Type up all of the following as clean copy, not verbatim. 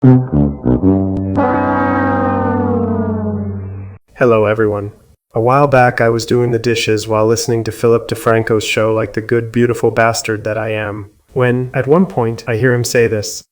Hello, everyone. A while back, I was doing the dishes while listening to Philip DeFranco's show like the good, beautiful bastard that I am, when, at one point, I hear him say this.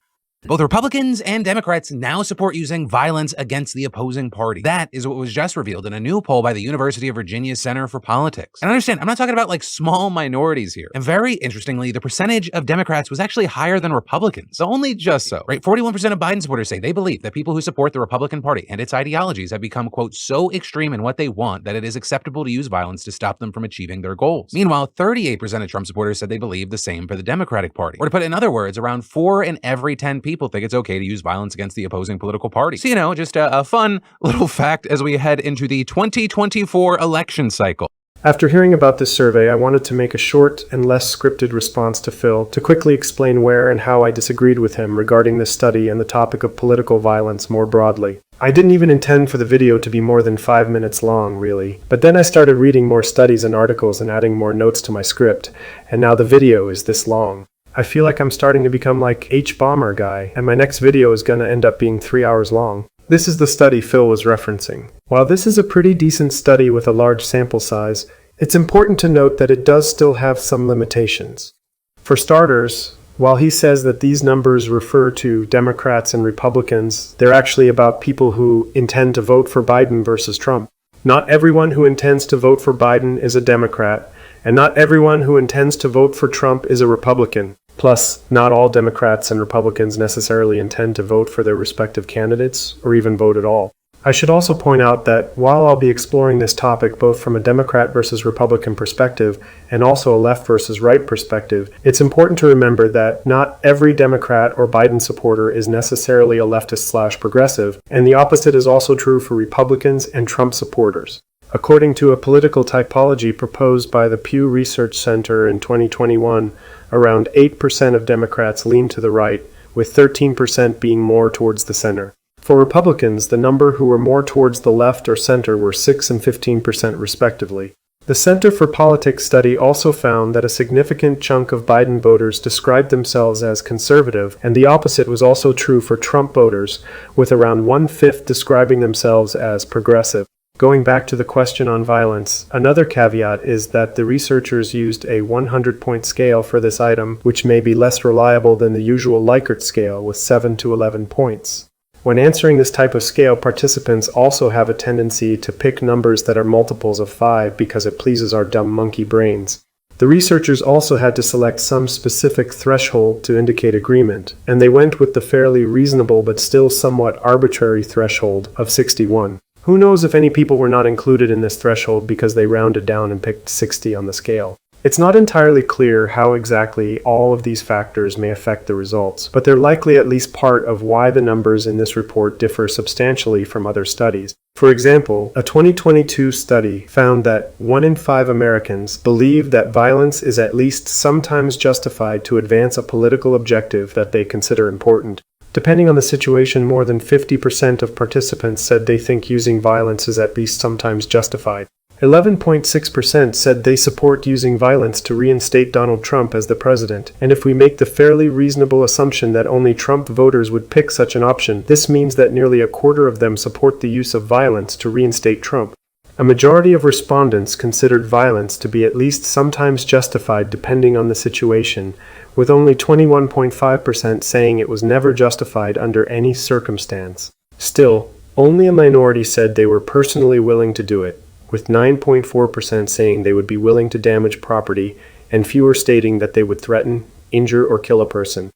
Both Republicans and Democrats now support using violence against the opposing party. That is what was just revealed in a new poll by the University of Virginia Center for Politics. And understand, I'm not talking about like small minorities here. And very interestingly, the percentage of Democrats was actually higher than Republicans. So only just so, right? 41% of Biden supporters say they believe that people who support the Republican Party and its ideologies have become, quote, so extreme in what they want that it is acceptable to use violence to stop them from achieving their goals. Meanwhile, 38% of Trump supporters said they believe the same for the Democratic Party. Or to put it in other words, around 4 in every 10 people think it's okay to use violence against the opposing political party. So, just a fun little fact as we head into the 2024 election cycle. After hearing about this survey, I wanted to make a short and less scripted response to Phil to quickly explain where and how I disagreed with him regarding this study and the topic of political violence more broadly. I didn't even intend for the video to be more than 5 minutes long, really, but then I started reading more studies and articles and adding more notes to my script, and now the video is this long. I feel like I'm starting to become like H-Bomber guy, and my next video is gonna end up being 3 hours long. This is the study Phil was referencing. While this is a pretty decent study with a large sample size, it's important to note that it does still have some limitations. For starters, while he says that these numbers refer to Democrats and Republicans, they're actually about people who intend to vote for Biden versus Trump. Not everyone who intends to vote for Biden is a Democrat, and not everyone who intends to vote for Trump is a Republican. Plus, not all Democrats and Republicans necessarily intend to vote for their respective candidates, or even vote at all. I should also point out that while I'll be exploring this topic both from a Democrat versus Republican perspective and also a left versus right perspective, it's important to remember that not every Democrat or Biden supporter is necessarily a leftist/progressive, and the opposite is also true for Republicans and Trump supporters. According to a political typology proposed by the Pew Research Center in 2021, around 8% of Democrats lean to the right, with 13% being more towards the center. For Republicans, the number who were more towards the left or center were 6 and 15% respectively. The Center for Politics study also found that a significant chunk of Biden voters described themselves as conservative, and the opposite was also true for Trump voters, with around 1/5 describing themselves as progressive. Going back to the question on violence, another caveat is that the researchers used a 100-point scale for this item, which may be less reliable than the usual Likert scale with 7 to 11 points. When answering this type of scale, participants also have a tendency to pick numbers that are multiples of 5 because it pleases our dumb monkey brains. The researchers also had to select some specific threshold to indicate agreement, and they went with the fairly reasonable but still somewhat arbitrary threshold of 61. Who knows if any people were not included in this threshold because they rounded down and picked 60 on the scale. It's not entirely clear how exactly all of these factors may affect the results, but they're likely at least part of why the numbers in this report differ substantially from other studies. For example, a 2022 study found that 1 in 5 Americans believe that violence is at least sometimes justified to advance a political objective that they consider important. Depending on the situation, more than 50% of participants said they think using violence is at least sometimes justified. 11.6% said they support using violence to reinstate Donald Trump as the president, and if we make the fairly reasonable assumption that only Trump voters would pick such an option, this means that nearly a quarter of them support the use of violence to reinstate Trump. A majority of respondents considered violence to be at least sometimes justified depending on the situation, with only 21.5% saying it was never justified under any circumstance. Still, only a minority said they were personally willing to do it, with 9.4% saying they would be willing to damage property, and fewer stating that they would threaten, injure, or kill a person.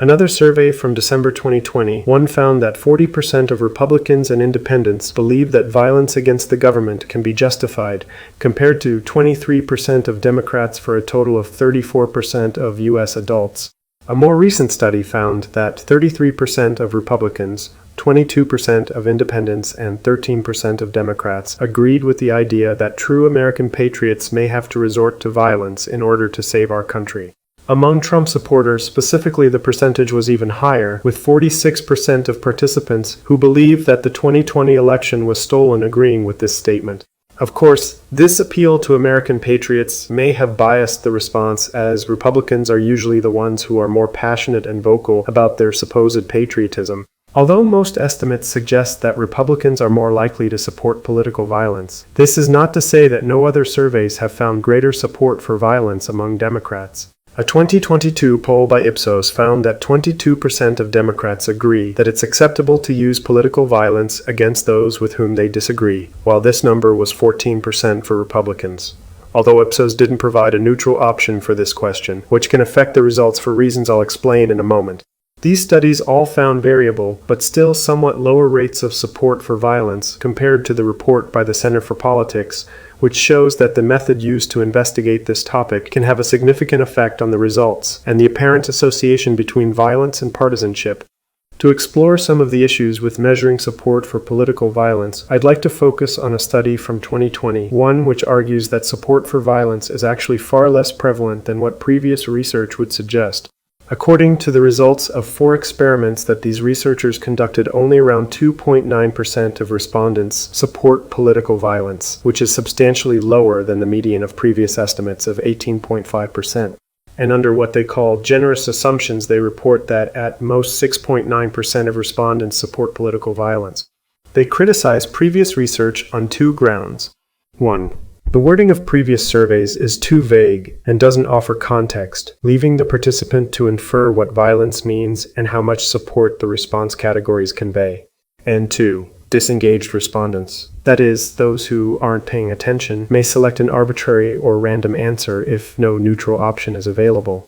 Another survey from December 2021 found that 40% of Republicans and independents believe that violence against the government can be justified, compared to 23% of Democrats for a total of 34% of U.S. adults. A more recent study found that 33% of Republicans, 22% of independents, and 13% of Democrats agreed with the idea that true American patriots may have to resort to violence in order to save our country. Among Trump supporters, specifically, the percentage was even higher, with 46% of participants who believe that the 2020 election was stolen agreeing with this statement. Of course, this appeal to American patriots may have biased the response, as Republicans are usually the ones who are more passionate and vocal about their supposed patriotism. Although most estimates suggest that Republicans are more likely to support political violence, this is not to say that no other surveys have found greater support for violence among Democrats. A 2022 poll by Ipsos found that 22% of Democrats agree that it's acceptable to use political violence against those with whom they disagree, while this number was 14% for Republicans. Although Ipsos didn't provide a neutral option for this question, which can affect the results for reasons I'll explain in a moment. These studies all found variable, but still somewhat lower rates of support for violence compared to the report by the Center for Politics, which shows that the method used to investigate this topic can have a significant effect on the results and the apparent association between violence and partisanship. To explore some of the issues with measuring support for political violence, I'd like to focus on a study from 2020, one which argues that support for violence is actually far less prevalent than what previous research would suggest. According to the results of 4 experiments that these researchers conducted, only around 2.9% of respondents support political violence, which is substantially lower than the median of previous estimates of 18.5%. And under what they call generous assumptions, they report that at most 6.9% of respondents support political violence. They criticize previous research on 2 grounds. 1. The wording of previous surveys is too vague and doesn't offer context, leaving the participant to infer what violence means and how much support the response categories convey. And 2. Disengaged respondents, that is, those who aren't paying attention, may select an arbitrary or random answer if no neutral option is available.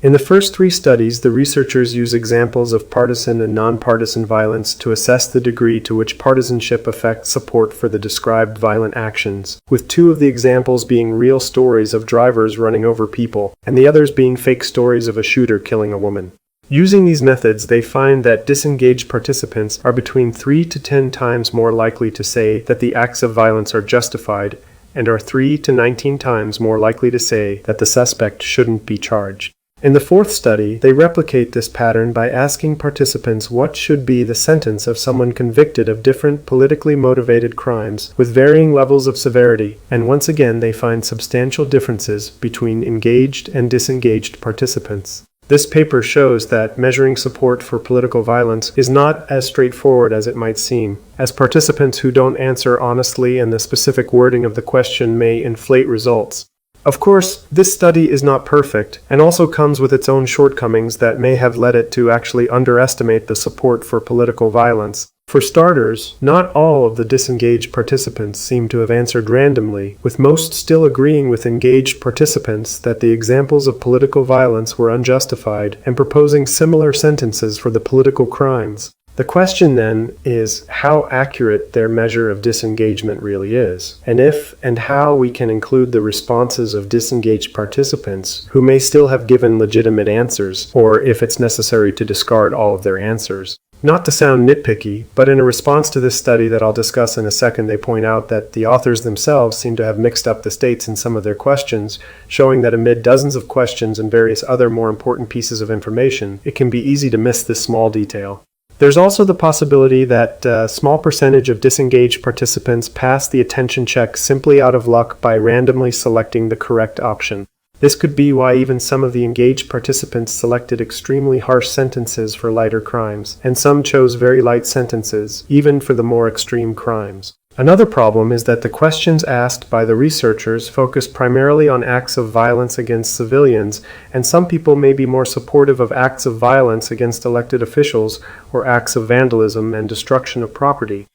In the first 3 studies, the researchers use examples of partisan and nonpartisan violence to assess the degree to which partisanship affects support for the described violent actions, with 2 of the examples being real stories of drivers running over people, and the others being fake stories of a shooter killing a woman. Using these methods, they find that disengaged participants are between 3 to 10 times more likely to say that the acts of violence are justified, and are 3 to 19 times more likely to say that the suspect shouldn't be charged. In the 4th study, they replicate this pattern by asking participants what should be the sentence of someone convicted of different politically motivated crimes with varying levels of severity, and once again they find substantial differences between engaged and disengaged participants. This paper shows that measuring support for political violence is not as straightforward as it might seem, as participants who don't answer honestly and the specific wording of the question may inflate results. Of course, this study is not perfect, and also comes with its own shortcomings that may have led it to actually underestimate the support for political violence. For starters, not all of the disengaged participants seem to have answered randomly, with most still agreeing with engaged participants that the examples of political violence were unjustified and proposing similar sentences for the political crimes. The question then is how accurate their measure of disengagement really is, and if and how we can include the responses of disengaged participants who may still have given legitimate answers, or if it's necessary to discard all of their answers. Not to sound nitpicky, but in a response to this study that I'll discuss in a second, they point out that the authors themselves seem to have mixed up the states in some of their questions, showing that amid dozens of questions and various other more important pieces of information, it can be easy to miss this small detail. There's also the possibility that a small percentage of disengaged participants pass the attention check simply out of luck by randomly selecting the correct option. This could be why even some of the engaged participants selected extremely harsh sentences for lighter crimes, and some chose very light sentences, even for the more extreme crimes. Another problem is that the questions asked by the researchers focus primarily on acts of violence against civilians, and some people may be more supportive of acts of violence against elected officials or acts of vandalism and destruction of property.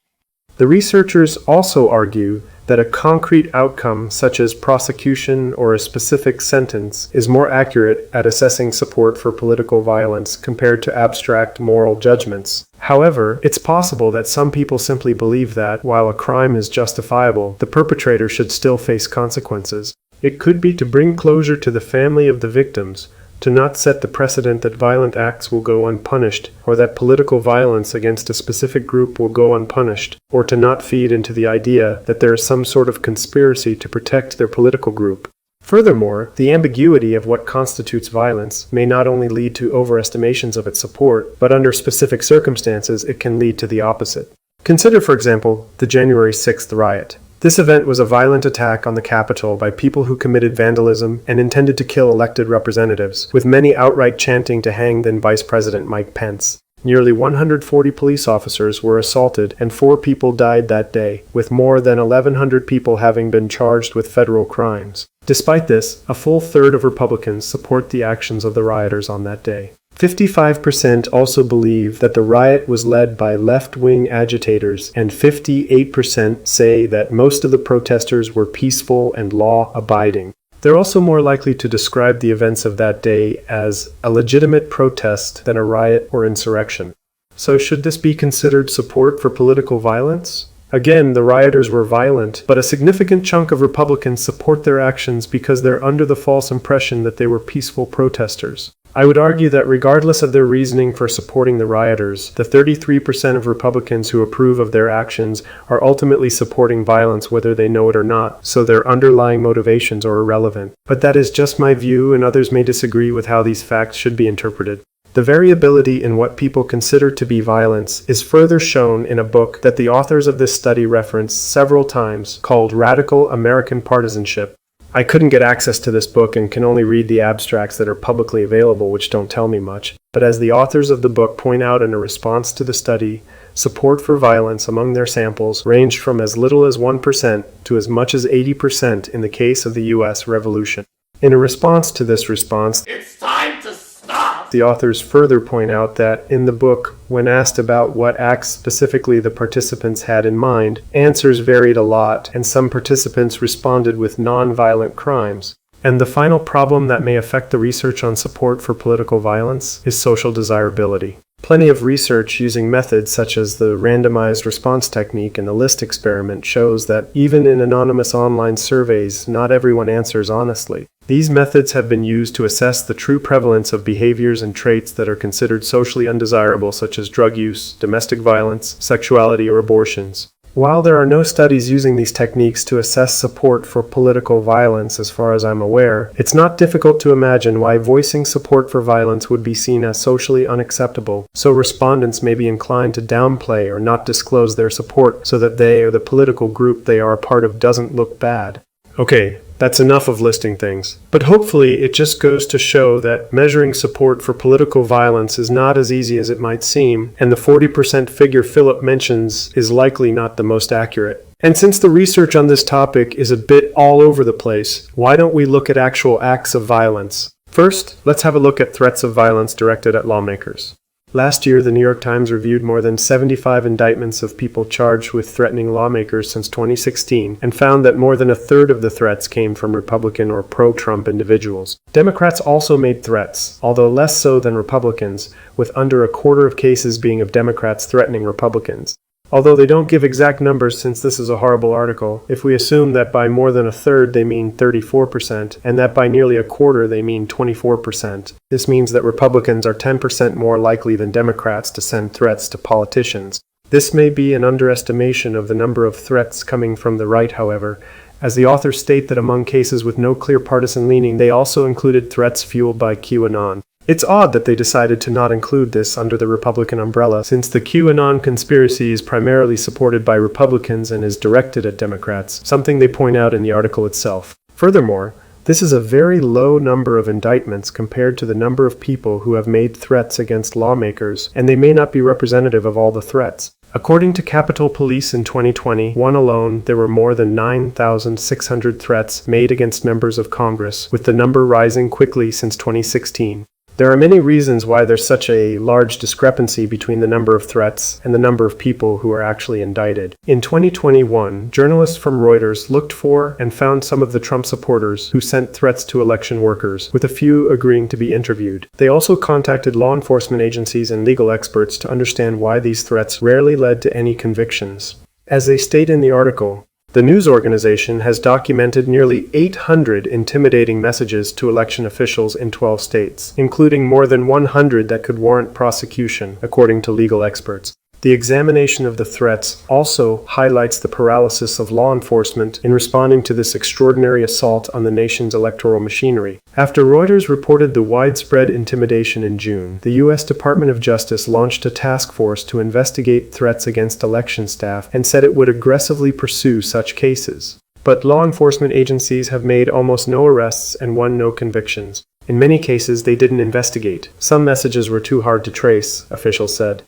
The researchers also argue that a concrete outcome such as prosecution or a specific sentence is more accurate at assessing support for political violence compared to abstract moral judgments. However, it's possible that some people simply believe that, while a crime is justifiable, the perpetrator should still face consequences. It could be to bring closure to the family of the victims, to not set the precedent that violent acts will go unpunished, or that political violence against a specific group will go unpunished, or to not feed into the idea that there is some sort of conspiracy to protect their political group. Furthermore, the ambiguity of what constitutes violence may not only lead to overestimations of its support, but under specific circumstances it can lead to the opposite. Consider, for example, the January 6th riot. This event was a violent attack on the Capitol by people who committed vandalism and intended to kill elected representatives, with many outright chanting to hang then Vice President Mike Pence. Nearly 140 police officers were assaulted and 4 people died that day, with more than 1,100 people having been charged with federal crimes. Despite this, a full third of Republicans support the actions of the rioters on that day. 55% also believe that the riot was led by left-wing agitators, and 58% say that most of the protesters were peaceful and law-abiding. They're also more likely to describe the events of that day as a legitimate protest than a riot or insurrection. So should this be considered support for political violence? Again, the rioters were violent, but a significant chunk of Republicans support their actions because they're under the false impression that they were peaceful protesters. I would argue that regardless of their reasoning for supporting the rioters, the 33% of Republicans who approve of their actions are ultimately supporting violence whether they know it or not, so their underlying motivations are irrelevant. But that is just my view, and others may disagree with how these facts should be interpreted. The variability in what people consider to be violence is further shown in a book that the authors of this study reference several times called Radical American Partisanship. I couldn't get access to this book and can only read the abstracts that are publicly available, which don't tell me much. But as the authors of the book point out in a response to the study, support for violence among their samples ranged from as little as 1% to as much as 80% in the case of the U.S. Revolution. In a response to this response, it's time to stop! The authors further point out that in the book, when asked about what acts specifically the participants had in mind, answers varied a lot, and some participants responded with non-violent crimes. And the final problem that may affect the research on support for political violence is social desirability. Plenty of research using methods such as the randomized response technique and the list experiment shows that even in anonymous online surveys, not everyone answers honestly. These methods have been used to assess the true prevalence of behaviors and traits that are considered socially undesirable, such as drug use, domestic violence, sexuality, or abortions. While there are no studies using these techniques to assess support for political violence as far as I'm aware, it's not difficult to imagine why voicing support for violence would be seen as socially unacceptable, so respondents may be inclined to downplay or not disclose their support so that they or the political group they are a part of doesn't look bad. Okay, that's enough of listing things. But hopefully it just goes to show that measuring support for political violence is not as easy as it might seem, and the 40% figure Philip mentions is likely not the most accurate. And since the research on this topic is a bit all over the place, why don't we look at actual acts of violence? First, let's have a look at threats of violence directed at lawmakers. Last year, the New York Times reviewed more than 75 indictments of people charged with threatening lawmakers since 2016 and found that more than a third of the threats came from Republican or pro-Trump individuals. Democrats also made threats, although less so than Republicans, with under a quarter of cases being of Democrats threatening Republicans. Although they don't give exact numbers since this is a horrible article, if we assume that by more than a third they mean 34%, and that by nearly a quarter they mean 24%, this means that Republicans are 10% more likely than Democrats to send threats to politicians. This may be an underestimation of the number of threats coming from the right, however, as the authors state that among cases with no clear partisan leaning, they also included threats fueled by QAnon. It's odd that they decided to not include this under the Republican umbrella, since the QAnon conspiracy is primarily supported by Republicans and is directed at Democrats, something they point out in the article itself. Furthermore, this is a very low number of indictments compared to the number of people who have made threats against lawmakers, and they may not be representative of all the threats. According to Capitol Police in 2021 alone, there were more than 9,600 threats made against members of Congress, with the number rising quickly since 2016. There are many reasons why there's such a large discrepancy between the number of threats and the number of people who are actually indicted. In 2021, journalists from Reuters looked for and found some of the Trump supporters who sent threats to election workers, with a few agreeing to be interviewed. They also contacted law enforcement agencies and legal experts to understand why these threats rarely led to any convictions. As they state in the article, the news organization has documented nearly 800 intimidating messages to election officials in 12 states, including more than 100 that could warrant prosecution, according to legal experts. The examination of the threats also highlights the paralysis of law enforcement in responding to this extraordinary assault on the nation's electoral machinery. After Reuters reported the widespread intimidation in June, the U.S. Department of Justice launched a task force to investigate threats against election staff and said it would aggressively pursue such cases. But law enforcement agencies have made almost no arrests and won no convictions. In many cases, they didn't investigate. Some messages were too hard to trace, officials said.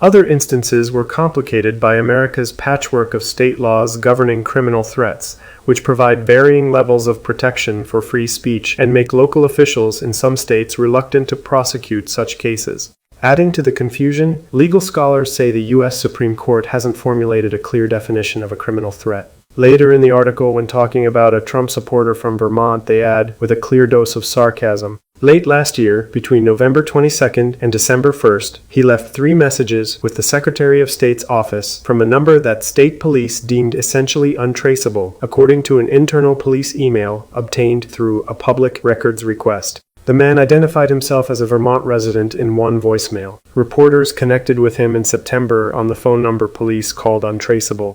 Other instances were complicated by America's patchwork of state laws governing criminal threats, which provide varying levels of protection for free speech and make local officials in some states reluctant to prosecute such cases. Adding to the confusion, legal scholars say the U.S. Supreme Court hasn't formulated a clear definition of a criminal threat. Later in the article, when talking about a Trump supporter from Vermont, they add, with a clear dose of sarcasm, late last year, between November 22nd and December 1st, he left 3 messages with the Secretary of State's office from a number that state police deemed essentially untraceable, according to an internal police email obtained through a public records request. The man identified himself as a Vermont resident in one voicemail. Reporters connected with him in September on the phone number police called untraceable.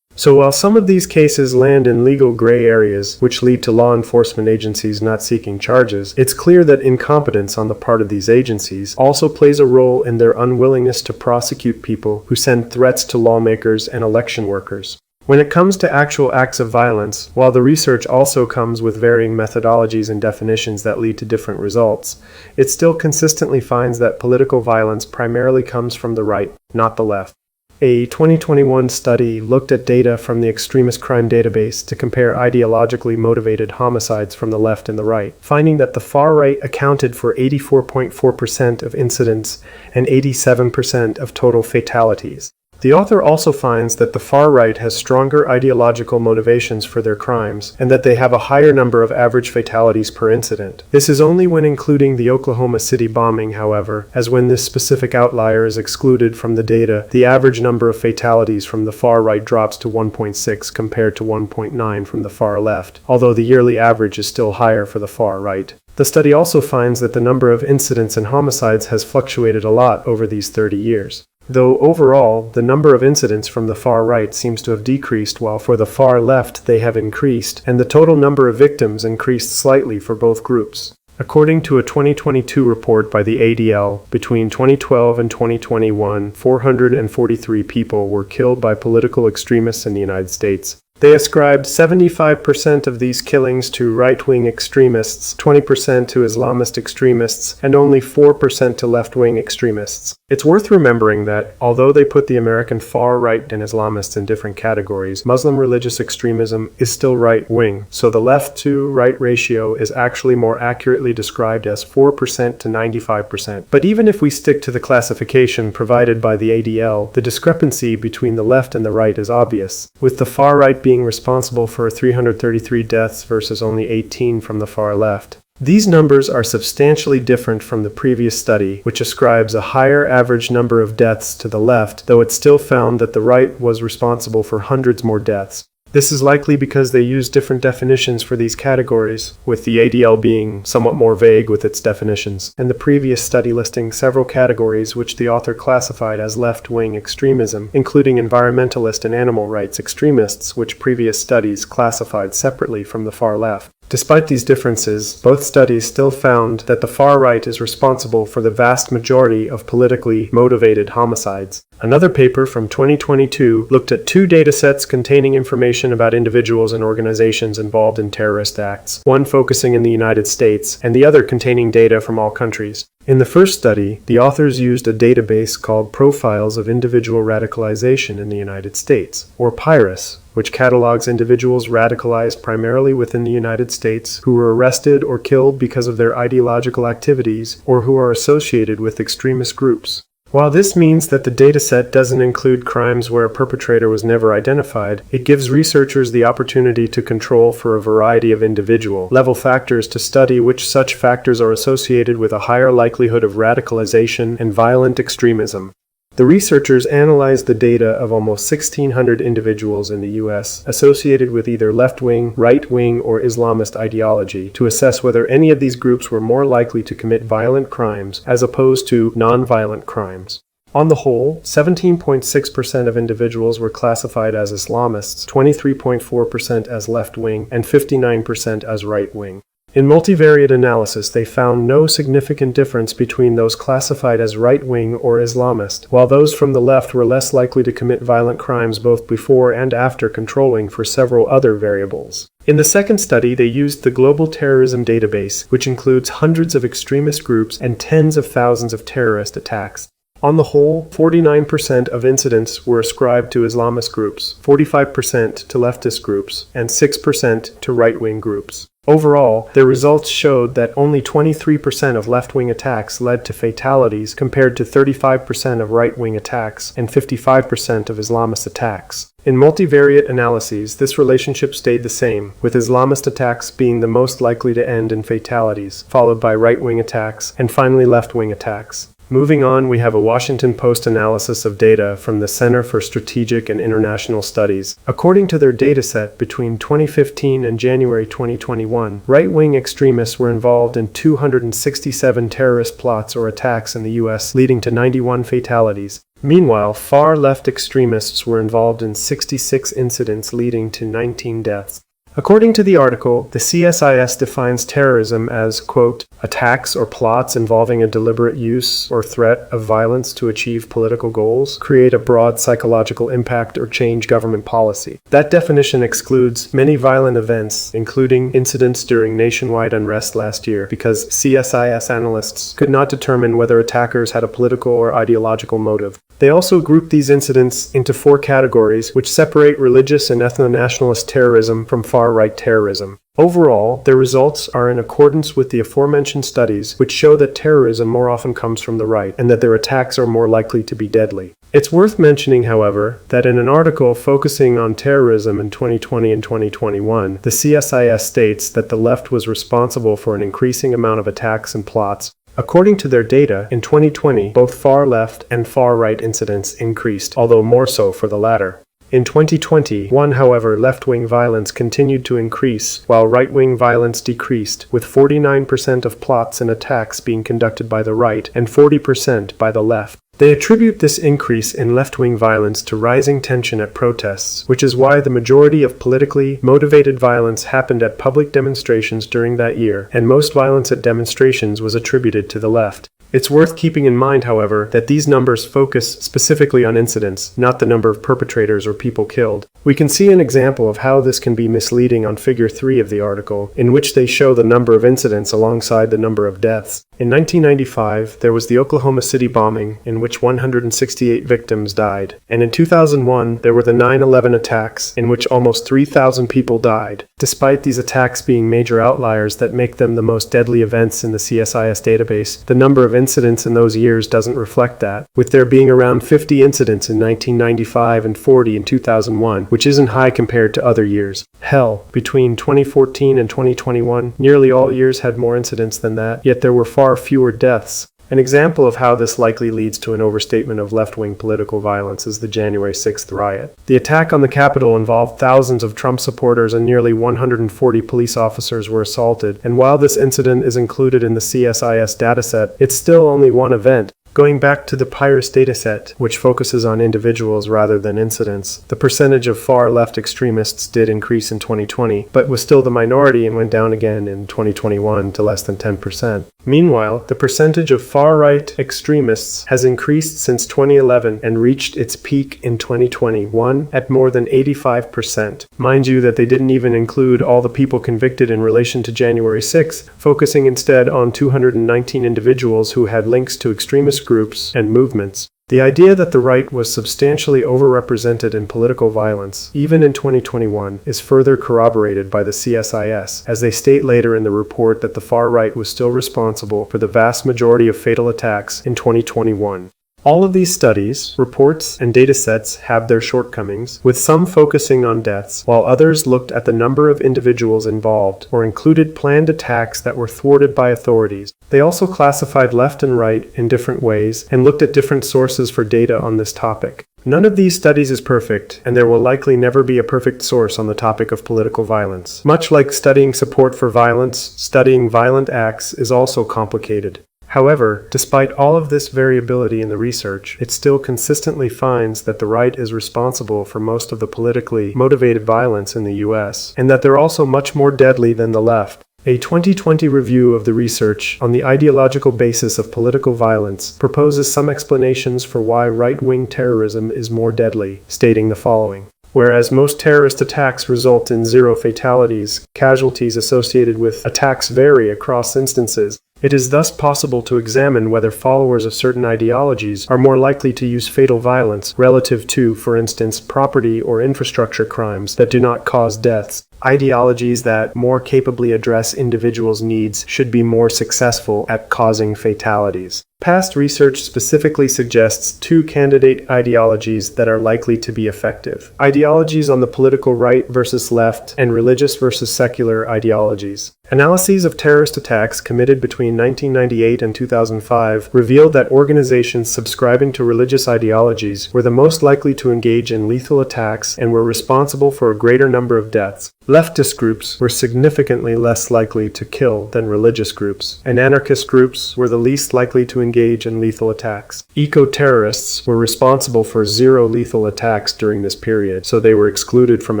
So while some of these cases land in legal gray areas, which lead to law enforcement agencies not seeking charges, it's clear that incompetence on the part of these agencies also plays a role in their unwillingness to prosecute people who send threats to lawmakers and election workers. When it comes to actual acts of violence, while the research also comes with varying methodologies and definitions that lead to different results, it still consistently finds that political violence primarily comes from the right, not the left. A 2021 study looked at data from the extremist crime database to compare ideologically motivated homicides from the left and the right, finding that the far right accounted for 84.4% of incidents and 87% of total fatalities. The author also finds that the far right has stronger ideological motivations for their crimes, and that they have a higher number of average fatalities per incident. This is only when including the Oklahoma City bombing, however, as when this specific outlier is excluded from the data, the average number of fatalities from the far right drops to 1.6 compared to 1.9 from the far left, although the yearly average is still higher for the far right. The study also finds that the number of incidents and homicides has fluctuated a lot over these 30 years. Though overall, the number of incidents from the far right seems to have decreased, while for the far left they have increased, and the total number of victims increased slightly for both groups. According to a 2022 report by the ADL, between 2012 and 2021, 443 people were killed by political extremists in the United States. They ascribed 75% of these killings to right-wing extremists, 20% to Islamist extremists, and only 4% to left-wing extremists. It's worth remembering that, although they put the American far right and Islamists in different categories, Muslim religious extremism is still right-wing, so the left-to-right ratio is actually more accurately described as 4% to 95%. But even if we stick to the classification provided by the ADL, the discrepancy between the left and the right is obvious, with the far right being responsible for 333 deaths versus only 18 from the far left. These numbers are substantially different from the previous study, which ascribes a higher average number of deaths to the left, though it still found that the right was responsible for hundreds more deaths. This is likely because they use different definitions for these categories, with the ADL being somewhat more vague with its definitions, and the previous study listing several categories which the author classified as left-wing extremism, including environmentalist and animal rights extremists, which previous studies classified separately from the far left. Despite these differences, both studies still found that the far right is responsible for the vast majority of politically motivated homicides. Another paper from 2022 looked at 2 datasets containing information about individuals and organizations involved in terrorist acts, one focusing in the United States and the other containing data from all countries. In the first study, the authors used a database called Profiles of Individual Radicalization in the United States, or PIRUS, which catalogs individuals radicalized primarily within the United States who were arrested or killed because of their ideological activities or who are associated with extremist groups. While this means that the dataset doesn't include crimes where a perpetrator was never identified, it gives researchers the opportunity to control for a variety of individual-level factors to study which such factors are associated with a higher likelihood of radicalization and violent extremism. The researchers analyzed the data of almost 1,600 individuals in the U.S. associated with either left-wing, right-wing, or Islamist ideology to assess whether any of these groups were more likely to commit violent crimes as opposed to non-violent crimes. On the whole, 17.6% of individuals were classified as Islamists, 23.4% as left-wing, and 59% as right-wing. In multivariate analysis, they found no significant difference between those classified as right-wing or Islamist, while those from the left were less likely to commit violent crimes both before and after controlling for several other variables. In the second study, they used the Global Terrorism Database, which includes hundreds of extremist groups and tens of thousands of terrorist attacks. On the whole, 49% of incidents were ascribed to Islamist groups, 45% to leftist groups, and 6% to right-wing groups. Overall, their results showed that only 23% of left-wing attacks led to fatalities compared to 35% of right-wing attacks and 55% of Islamist attacks. In multivariate analyses, this relationship stayed the same, with Islamist attacks being the most likely to end in fatalities, followed by right-wing attacks, and finally left-wing attacks. Moving on, we have a Washington Post analysis of data from the Center for Strategic and International Studies. According to their dataset, between 2015 and January 2021, right-wing extremists were involved in 267 terrorist plots or attacks in the U.S., leading to 91 fatalities. Meanwhile, far-left extremists were involved in 66 incidents, leading to 19 deaths. According to the article, the CSIS defines terrorism as, quote, attacks or plots involving a deliberate use or threat of violence to achieve political goals, create a broad psychological impact, or change government policy. That definition excludes many violent events, including incidents during nationwide unrest last year, because CSIS analysts could not determine whether attackers had a political or ideological motive. They also group these incidents into 4 categories, which separate religious and ethno-nationalist terrorism from far-right terrorism. Overall, their results are in accordance with the aforementioned studies, which show that terrorism more often comes from the right, and that their attacks are more likely to be deadly. It's worth mentioning, however, that in an article focusing on terrorism in 2020 and 2021, the CSIS states that the left was responsible for an increasing amount of attacks and plots. According to their data, in 2020, both far-left and far-right incidents increased, although more so for the latter. In 2021, however, left-wing violence continued to increase, while right-wing violence decreased, with 49% of plots and attacks being conducted by the right and 40% by the left. They attribute this increase in left-wing violence to rising tension at protests, which is why the majority of politically motivated violence happened at public demonstrations during that year, and most violence at demonstrations was attributed to the left. It's worth keeping in mind, however, that these numbers focus specifically on incidents, not the number of perpetrators or people killed. We can see an example of how this can be misleading on Figure 3 of the article, in which they show the number of incidents alongside the number of deaths. In 1995, there was the Oklahoma City bombing, in which 168 victims died. And in 2001, there were the 9/11 attacks, in which almost 3,000 people died. Despite these attacks being major outliers that make them the most deadly events in the CSIS database, the number of incidents in those years doesn't reflect that, with there being around 50 incidents in 1995 and 40 in 2001, which isn't high compared to other years. Hell, between 2014 and 2021, nearly all years had more incidents than that, yet there were far fewer deaths. An example of how this likely leads to an overstatement of left-wing political violence is the January 6th riot. The attack on the Capitol involved thousands of Trump supporters and nearly 140 police officers were assaulted, and while this incident is included in the CSIS dataset, it's still only one event. Going back to the PIRUS dataset, which focuses on individuals rather than incidents, the percentage of far-left extremists did increase in 2020, but was still the minority and went down again in 2021 to less than 10%. Meanwhile, the percentage of far-right extremists has increased since 2011 and reached its peak in 2021 at more than 85%. Mind you that they didn't even include all the people convicted in relation to January 6th, focusing instead on 219 individuals who had links to extremist groups and movements. The idea that the right was substantially overrepresented in political violence, even in 2021, is further corroborated by the CSIS, as they state later in the report that the far right was still responsible for the vast majority of fatal attacks in 2021. All of these studies, reports, and datasets have their shortcomings, with some focusing on deaths, while others looked at the number of individuals involved or included planned attacks that were thwarted by authorities. They also classified left and right in different ways and looked at different sources for data on this topic. None of these studies is perfect, and there will likely never be a perfect source on the topic of political violence. Much like studying support for violence, studying violent acts is also complicated. However, despite all of this variability in the research, it still consistently finds that the right is responsible for most of the politically motivated violence in the US, and that they're also much more deadly than the left. A 2020 review of the research on the ideological basis of political violence proposes some explanations for why right-wing terrorism is more deadly, stating the following. Whereas most terrorist attacks result in 0 fatalities, casualties associated with attacks vary across instances. It is thus possible to examine whether followers of certain ideologies are more likely to use fatal violence relative to, for instance, property or infrastructure crimes that do not cause deaths. Ideologies that more capably address individuals' needs should be more successful at causing fatalities. Past research specifically suggests 2 candidate ideologies that are likely to be effective. Ideologies on the political right versus left and religious versus secular ideologies. Analyses of terrorist attacks committed between 1998 and 2005 revealed that organizations subscribing to religious ideologies were the most likely to engage in lethal attacks and were responsible for a greater number of deaths. Leftist groups were significantly less likely to kill than religious groups, and anarchist groups were the least likely to engage in lethal attacks. Eco-terrorists were responsible for 0 lethal attacks during this period, so they were excluded from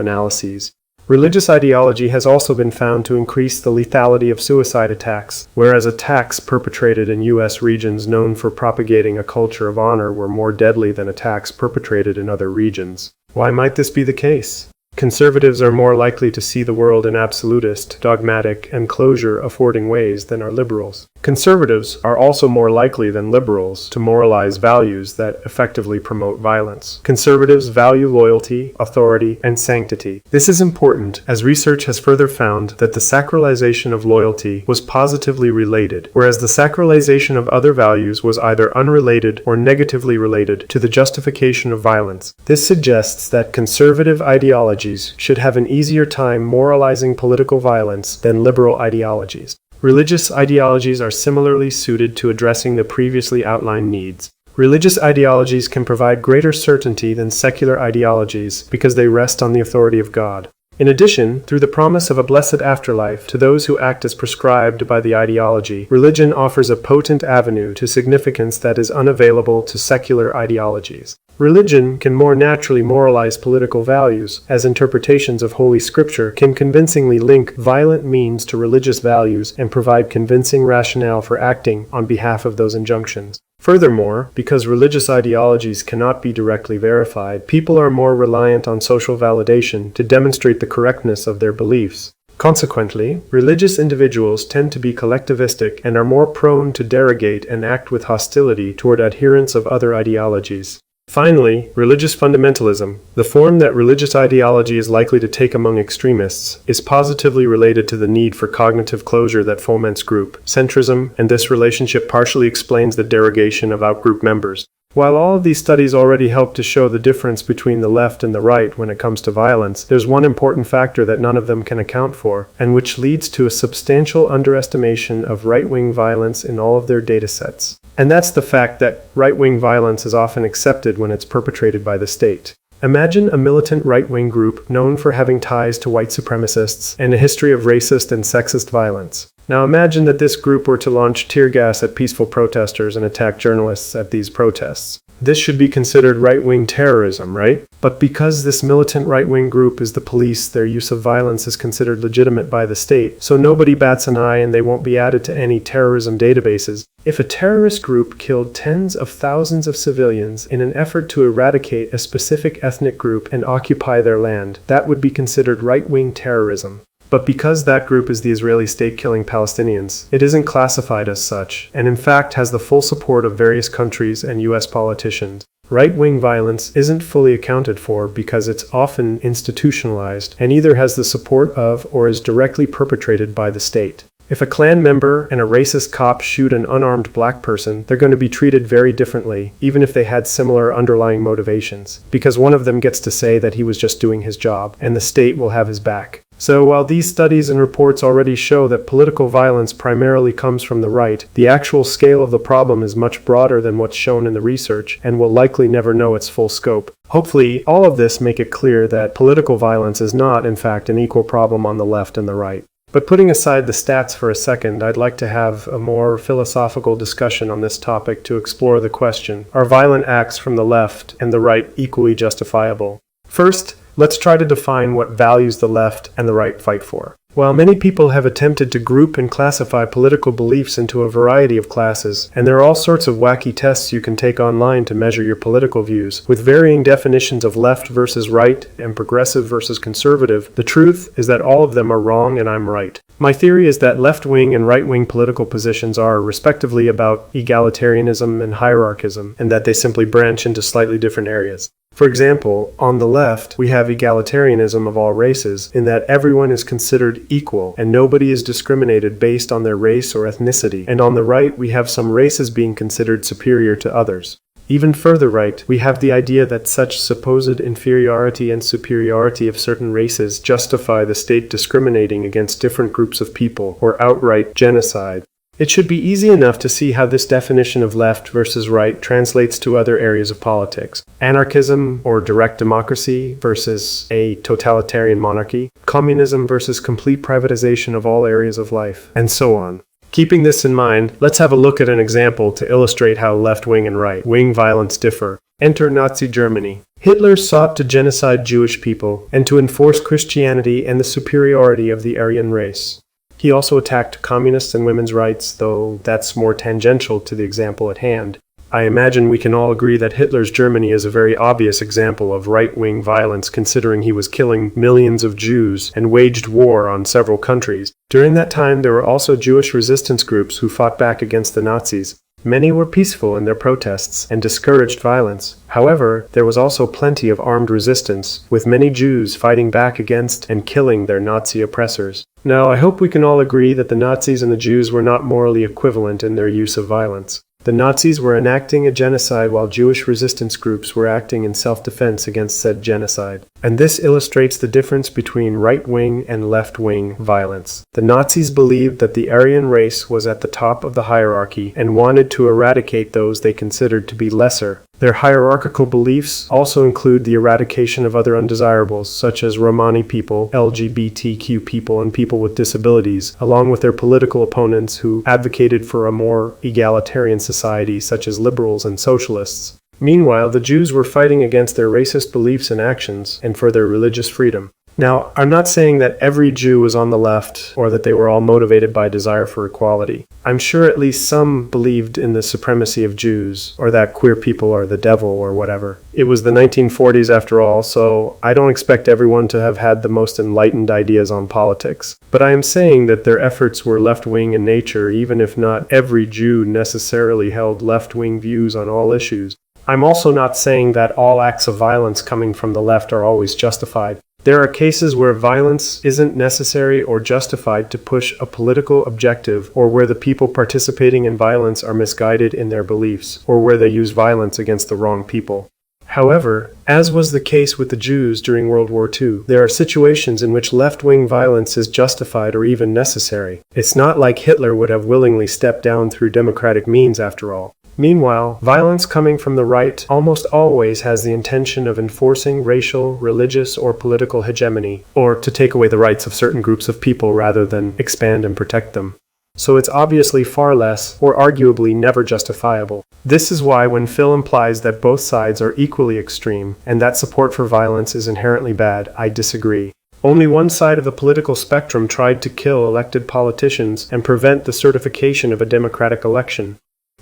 analyses. Religious ideology has also been found to increase the lethality of suicide attacks, whereas attacks perpetrated in U.S. regions known for propagating a culture of honor were more deadly than attacks perpetrated in other regions. Why might this be the case? Conservatives are more likely to see the world in absolutist, dogmatic, and closure-affording ways than are liberals. Conservatives are also more likely than liberals to moralize values that effectively promote violence. Conservatives value loyalty, authority, and sanctity. This is important, as research has further found that the sacralization of loyalty was positively related, whereas the sacralization of other values was either unrelated or negatively related to the justification of violence. This suggests that conservative ideologies should have an easier time moralizing political violence than liberal ideologies. Religious ideologies are similarly suited to addressing the previously outlined needs. Religious ideologies can provide greater certainty than secular ideologies because they rest on the authority of God. In addition, through the promise of a blessed afterlife to those who act as prescribed by the ideology, religion offers a potent avenue to significance that is unavailable to secular ideologies. Religion can more naturally moralize political values, as interpretations of Holy Scripture can convincingly link violent means to religious values and provide convincing rationale for acting on behalf of those injunctions. Furthermore, because religious ideologies cannot be directly verified, people are more reliant on social validation to demonstrate the correctness of their beliefs. Consequently, religious individuals tend to be collectivistic and are more prone to derogate and act with hostility toward adherents of other ideologies. Finally, religious fundamentalism, the form that religious ideology is likely to take among extremists, is positively related to the need for cognitive closure that foments group centrism, and this relationship partially explains the derogation of outgroup members. While all of these studies already help to show the difference between the left and the right when it comes to violence, there's one important factor that none of them can account for, and which leads to a substantial underestimation of right-wing violence in all of their datasets. And that's the fact that right-wing violence is often accepted when it's perpetrated by the state. Imagine a militant right-wing group known for having ties to white supremacists and a history of racist and sexist violence. Now imagine that this group were to launch tear gas at peaceful protesters and attack journalists at these protests. This should be considered right-wing terrorism, right? But because this militant right-wing group is the police, their use of violence is considered legitimate by the state, so nobody bats an eye and they won't be added to any terrorism databases. If a terrorist group killed tens of thousands of civilians in an effort to eradicate a specific ethnic group and occupy their land, that would be considered right-wing terrorism. But because that group is the Israeli state killing Palestinians, it isn't classified as such, and in fact has the full support of various countries and US politicians. Right-wing violence isn't fully accounted for because it's often institutionalized and either has the support of or is directly perpetrated by the state. If a Klan member and a racist cop shoot an unarmed black person, they're going to be treated very differently, even if they had similar underlying motivations, because one of them gets to say that he was just doing his job, and the state will have his back. So while these studies and reports already show that political violence primarily comes from the right, the actual scale of the problem is much broader than what's shown in the research, and will likely never know its full scope. Hopefully, all of this make it clear that political violence is not, in fact, an equal problem on the left and the right. But putting aside the stats for a second, I'd like to have a more philosophical discussion on this topic to explore the question, are violent acts from the left and the right equally justifiable? First, let's try to define what values the left and the right fight for. While many people have attempted to group and classify political beliefs into a variety of classes, and there are all sorts of wacky tests you can take online to measure your political views, with varying definitions of left versus right and progressive versus conservative, the truth is that all of them are wrong and I'm right. My theory is that left-wing and right-wing political positions are, respectively, about egalitarianism and hierarchism, and that they simply branch into slightly different areas. For example, on the left, we have egalitarianism of all races, in that everyone is considered equal and nobody is discriminated based on their race or ethnicity. And on the right, we have some races being considered superior to others. Even further right, we have the idea that such supposed inferiority and superiority of certain races justify the state discriminating against different groups of people, or outright genocide. It should be easy enough to see how this definition of left versus right translates to other areas of politics. Anarchism or direct democracy versus a totalitarian monarchy, communism versus complete privatization of all areas of life, and so on. Keeping this in mind, let's have a look at an example to illustrate how left-wing and right-wing violence differ. Enter Nazi Germany. Hitler sought to genocide Jewish people and to enforce Christianity and the superiority of the Aryan race. He also attacked communists and women's rights, though that's more tangential to the example at hand. I imagine we can all agree that Hitler's Germany is a very obvious example of right-wing violence, considering he was killing millions of Jews and waged war on several countries. During that time, there were also Jewish resistance groups who fought back against the Nazis. Many were peaceful in their protests and discouraged violence. However, there was also plenty of armed resistance, with many Jews fighting back against and killing their Nazi oppressors. Now, I hope we can all agree that the Nazis and the Jews were not morally equivalent in their use of violence. The Nazis were enacting a genocide while Jewish resistance groups were acting in self-defense against said genocide. And this illustrates the difference between right-wing and left-wing violence. The Nazis believed that the Aryan race was at the top of the hierarchy and wanted to eradicate those they considered to be lesser. Their hierarchical beliefs also include the eradication of other undesirables, such as Romani people, LGBTQ people, and people with disabilities, along with their political opponents who advocated for a more egalitarian society, such as liberals and socialists. Meanwhile, the Jews were fighting against their racist beliefs and actions, and for their religious freedom. Now, I'm not saying that every Jew was on the left, or that they were all motivated by desire for equality. I'm sure at least some believed in the supremacy of Jews, or that queer people are the devil, or whatever. It was the 1940s after all, so I don't expect everyone to have had the most enlightened ideas on politics. But I am saying that their efforts were left-wing in nature, even if not every Jew necessarily held left-wing views on all issues. I'm also not saying that all acts of violence coming from the left are always justified. There are cases where violence isn't necessary or justified to push a political objective, or where the people participating in violence are misguided in their beliefs, or where they use violence against the wrong people. However, as was the case with the Jews during World War II, there are situations in which left-wing violence is justified or even necessary. It's not like Hitler would have willingly stepped down through democratic means after all. Meanwhile, violence coming from the right almost always has the intention of enforcing racial, religious, or political hegemony, or to take away the rights of certain groups of people rather than expand and protect them. So it's obviously far less, or arguably never justifiable. This is why when Phil implies that both sides are equally extreme, and that support for violence is inherently bad, I disagree. Only one side of the political spectrum tried to kill elected politicians and prevent the certification of a democratic election.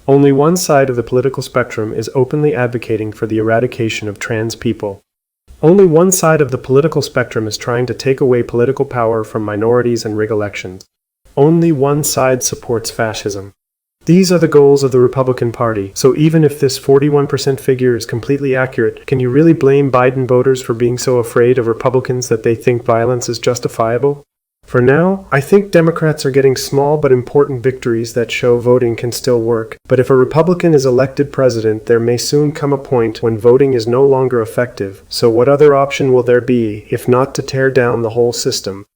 Only one side of the political spectrum is openly advocating for the eradication of trans people. Only one side of the political spectrum is trying to take away political power from minorities and rig elections. Only one side supports fascism. These are the goals of the Republican Party, so even if this 41% figure is completely accurate, can you really blame Biden voters for being so afraid of Republicans that they think violence is justifiable? For now, I think Democrats are getting small but important victories that show voting can still work. But if a Republican is elected president, there may soon come a point when voting is no longer effective. So what other option will there be, if not to tear down the whole system?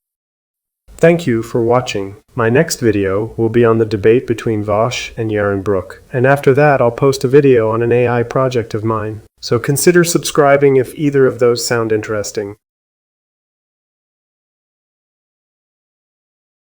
Thank you for watching. My next video will be on the debate between Vaush and Yaron Brook. And after that, I'll post a video on an AI project of mine. So consider subscribing if either of those sound interesting.